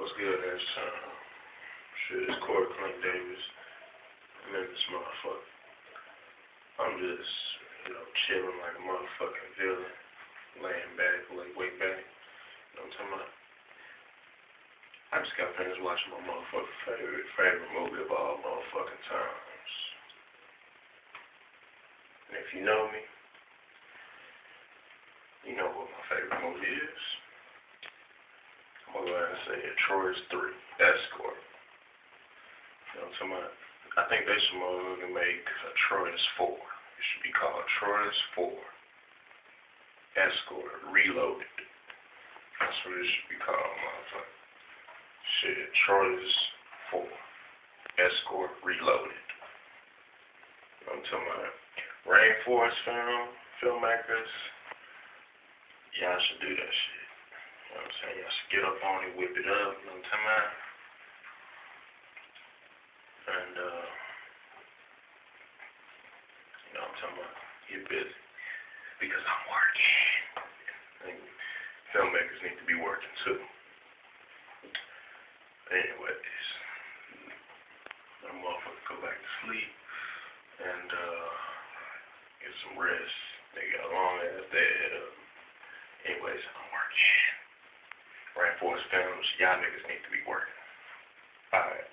What's good, that's shit, it's Corey Clint Davis. I'm in this motherfucker. I'm just, chilling like a motherfucking villain, laying back, way back. You know what I'm talking about? I just got finished watching my motherfucking favorite movie of all motherfucking times. And if you know me, you know what my favorite movie is. I'm gonna go ahead and say it. Troy's 3, Escort. You know what I'm talking about? I think they should motherfucking make Troy's 4. It should be called Troy's 4. Escort Reloaded. That's what it should be called, motherfucker. Shit, Troy's 4. Escort Reloaded. You know what I'm talking about? Rainforest filmmakers, y'all should do that shit. You know what I'm saying? Y'all should get up on it, whip it up, you know what I'm talking about? And, you know what I'm talking about? Get busy. Because I'm working. And filmmakers need to be working too. Anyways, that motherfucker go back to sleep and, get some rest. They got a long ass day ahead of them. Anyways, I'm working. Rainforest Films, y'all niggas need to be working. Alright.